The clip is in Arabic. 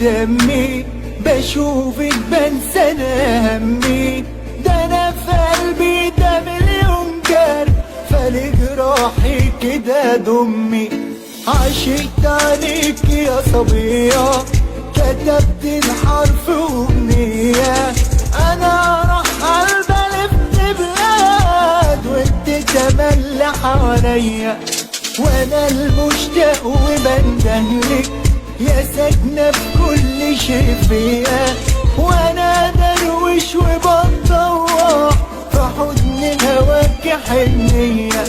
دمي، بشوفك بنسى انا همي. ده انا في قلبي ده مليون جرح، فلجراحي كده دمي. عشقت عليك يا صبية، كتبت الحرف أغنية. أنا راح البلد بلاد وانت تملي حواليا، وانا المشتاق وبندهلك يا ساكنة في كل شيء فيا. وانا درويش وبتطوع في حضن هواك حنية.